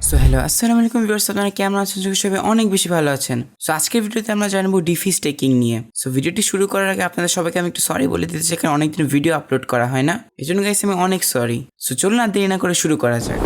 So hello আসসালামু আলাইকুম viewers, আপনারা কেমন আছেন? সবাই অনেক বেশি ভালো আছেন। সো আজকের ভিডিওতে আমরা জানবো ডিফি স্টেকিং নিয়ে। সো ভিডিওটি শুরু করার আগে আপনাদের সবাইকে আমি একটু সরি বলে দিতে চাই, কারণ অনেকদিন ভিডিও আপলোড করা হয় না, এই জন্য গাইস আমি অনেক সরি। সো চলুন আর দেরি না করে শুরু করা যাক।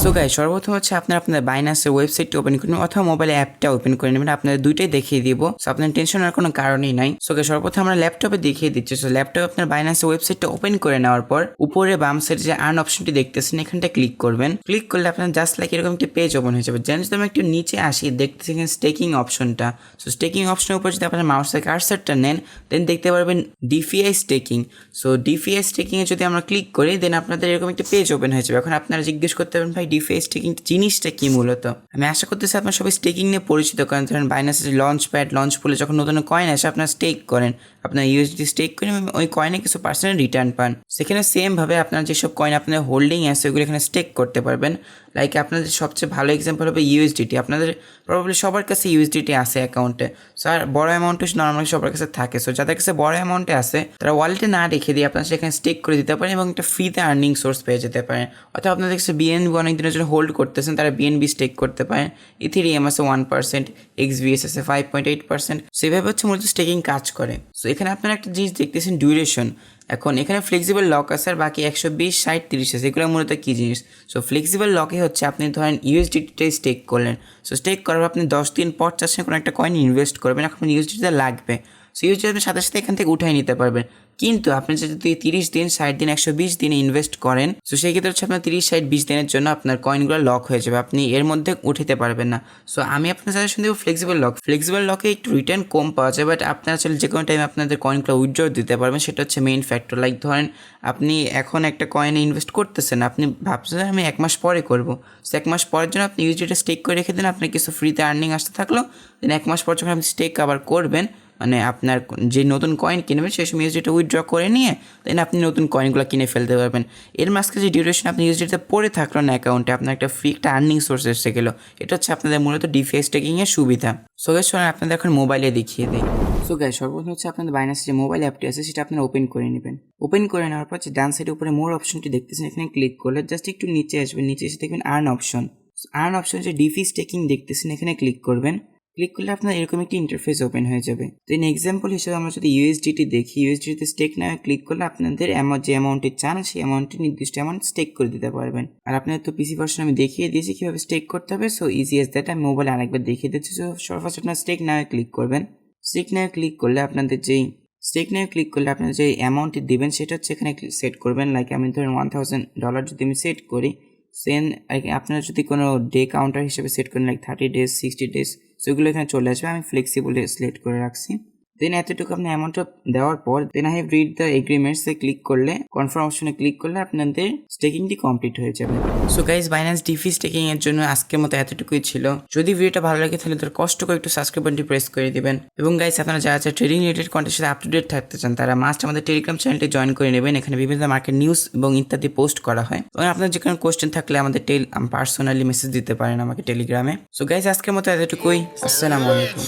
সো গাইস, সর্বপ্রথম হচ্ছে আপনাদের বাইন্যান্সের ওয়েবসাইটটা ওপেন করে নেবেন অথবা মোবাইল অ্যাপটা ওপেন করে নেবেন। আপনাদের দুইটাই দেখিয়ে দিব, সো আপনার টেনশন আর কোনো কারণই নাই। সো গাইস, সর্বপ্রথম আমরা ল্যাপটপে দেখিয়ে দিচ্ছি। সো ল্যাপটপে আপনার বাইন্যান্সের ওয়েবসাইটটা ওপেন করে নেওয়ার পর উপরে বাম সাইডে যে আর্ন অপশনটি দেখতেছেন এখানটা ক্লিক করবেন। ক্লিক করলে আপনার জাস্ট লাইক এরকম একটি পেজ ওপেন হয়ে যাবে। যেন যদি আমি একটু নিচে আসি, দেখতেছি এখানে স্টেকিং অপশনটা। সো স্টেকিং অপশনের উপর যদি আপনার মাউসের কার্সারটা নেন, দেন দেখতে পারবেন ডিফিআই স্টেকিং। সো ডিফিআই স্টেকিং এ যদি আমরা ক্লিক করি, দেন আপনাদের এরকম একটা পেজ ওপেন হয়ে যাবে। এখন আপনারা জিজ্ঞেস করতে পারেন, ভাই ডিফিআই স্টেকিং জিনিসটা কি মূলত? আমি আশা করতেছি আপনার সবাই স্টেকিং নিয়ে পরিচিত, কারণ ধরেন বাইন্যান্সের লঞ্চ প্যাড লঞ্চ পুলে যখন নতুন কয়েন আসে আপনারা স্টেক করেন, আপনার ইউএসডি স্টেক করেন এবং ওই কয়েনে কিছু পার্সেন্ট রিটার্ন পান। সেখানে সেম ভাবে আপনার যেসব কয়েন আপনাদের হোল্ডিং আছে ওগুলো এখানে স্টেক করতে পারবেন। লাইক আপনাদের সবচেয়ে ভালো এক্সাম্পল হবে ইউএসডিটি। আপনাদের প্রবাবলি সবার কাছে ইউএসডিটি আছে অ্যাকাউন্টে। সো আর বড় অ্যামাউন্টে নর্মালি সবার কাছে থাকে। সো যাদের কাছে বড় অ্যামাউন্টে আছে তারা ওয়ালেটে না রেখে দিয়ে আপনারা সেখানে স্টেক করে দিতে পারেন এবং একটা ফ্রিতে আর্নিং সোর্স পেয়ে যেতে পারেন। অথবা আপনাদের কাছে বিএনবি অনেক দিনের জন্য হোল্ড করতেছেন, তারা বিএনবি স্টেক করতে পারেন। ইথেরিয়াম আছে 1%, এক্সভিএস আছে 5.8%। সেভাবে হচ্ছে মূলত স্টেকিং কাজ করে। সো এখানে আপনারা একটা জিনিস দেখতেছেন, ডিউরেশন। এখন এখানে ফ্লেক্সিবল লক আছে আর বাকি 120, 60, 30 আছে। এগুলো মূলত কী জিনিস? সো ফ্লেক্সিবল লকে হচ্ছে আপনি ধরেন ইউএসডিটিতে স্টেক করলেন। সো স্টেক করার পর আপনি 10 দিন পর চাচ্ছেন কোনো একটা কয়েন ইনভেস্ট করবেন, এখন ইউএসডিটিতে লাগবে। সো ইউএসডিটি আপনি সাথে সাথে এখান থেকে উঠাই নিতে পারবেন। কিন্তু আপনি যদি 30 দিন, 60 দিন, 120 দিনে ইনভেস্ট করেন, সো সেই ক্ষেত্রে হচ্ছে আপনার 30, 60, 20 দিনের জন্য আপনার কয়েনগুলো লক হয়ে যাবে, আপনি এর মধ্যে উঠাতে পারবেন না। সো আমি আপনার সাজেশন দেবো ফ্লেক্সিবল লক। ফ্লেক্সিবল লকে একটু রিটার্ন কম পাওয়া যায়, বাট আপনারা চাইলে যে কোনো টাইমে আপনাদের কয়েনগুলো উইথড্র দিতে পারবেন, সেটা হচ্ছে মেইন ফ্যাক্টর। লাইক ধরেন আপনি এখন একটা কয়েনে ইনভেস্ট করতেছেন, আপনি ভাবছেন আমি 1 মাস পরে করবো। সো 1 মাস পরের জন্য আপনি ইউএসডিটা স্টেক করে রেখে দেন, আপনার কিছু ফ্রিতে আর্নিং আসতে থাকলো। দেন 1 মাস পর যখন আপনি স্টেক আবার করবেন, মানে আপনার যে নতুন কয়েন কিনবেন সেই সময় ইউএসডিটা উইথড্র করে নিয়ে দেন আপনি নতুন কয়েনগুলো কিনে ফেলতে পারবেন। এর মাঝখানে যে ডিউরেশন আপনি ইউএসডিতে পড়ে থাকলো না অ্যাকাউন্টে, আপনার একটা ফ্রি একটা আর্নিং সোর্স এসে গেলো। এটা হচ্ছে আপনাদের মূলত ডিফিআই স্টেকিংয়ের সুবিধা। সো গাইস, আপনাদের এখন মোবাইলে দেখিয়ে দিই। সো গাইস, সর্বপ্রথম হচ্ছে আপনাদের বাইন্যান্স যে মোবাইল অ্যাপটি আছে সেটা আপনারা ওপেন করে নেবেন। ওপেন করে নেওয়ার পর যে ডান সাইডের উপরে মোর অপশনটি দেখতেছেন, এখানে ক্লিক করলে জাস্ট একটু নিচে আসবেন। নিচে এসে দেখবেন আর্ন অপশন। আর্ন অপশন যে ডিফি স্টেকিং দেখতেছেন এখানে ক্লিক করবেন। ক্লিক করলে আপনার এরকম একটি ইন্টারফেস ওপেন হয়ে যাবে। তো এক্সাম্পল হিসেবে আমরা যদি ইউএসডিটি দেখি, ইউএসডিতে স্টেক নামে ক্লিক করলে আপনাদের যে অ্যামাউন্টে চান সেই অ্যামাউন্টটি নির্দিষ্ট অ্যামাউন্ট স্টেক করে দিতে পারবেন। আর আপনাদের তো পিসি ভার্সন আমি দেখিয়ে দিয়েছি কীভাবে স্টেক করতে হবে। সো ইজি এজ দ্যাট, আমি মোবাইলে আরেকবার দেখিয়ে দিচ্ছি। সো ফার্স্ট আপনার স্টেক নামে ক্লিক করবেন। স্টেক নামে ক্লিক করলে আপনাদের যে অ্যামাউন্টটি দেবেন সেটা হচ্ছে এখানে সেট করবেন। লাইক আমি ধরেন $1000 যদি আমি সেট করি, সেন আপনারা যদি কোনো ডে কাউন্টার হিসেবে সেট করেন, লাইক 30 days, 60 days, সেগুলো এখানে চলে আসবে। আমি ফ্লেক্সিবল সিলেক্ট করে রাখছি। দেন এতটুকু আপনি অ্যামাউন্টটা দেওয়ার পর then I have read the এগ্রিমেন্টসে ক্লিক করলে, কনফার্ম অপশনে ক্লিক করলে আপনাদের স্টেকিংটি কমপ্লিট হয়ে যাবে। So guys, Binance DeFi staking এর জন্য আজকের মতো এতটুকুই ছিল। যদি ভিডিওটা ভালো লাগে তাহলে তার কষ্ট করে একটু সাবস্ক্রাইব বাটনটি প্রেস করে দিবেন। এবং গাইস, আপনারা যারা ট্রেডিং রিলেটেড কন্টেন্টের সাথে আপ টু ডেট থাকতে চান তারা মাস্ট আমাদের টেলিগ্রাম চ্যানেলটি জয়েন করে নেবেন। এখানে বিভিন্ন মার্কেট নিউজ এবং ইত্যাদি পোস্ট করা হয়। এবং আপনার যে কোনো কোয়েশ্চেন থাকলে আমাদের পার্সোনালি মেসেজ দিতে পারেন আমাকে টেলিগ্রামে। সো গাইস, আজকের মতো এতটুকুই। আসসালামু আলাইকুম।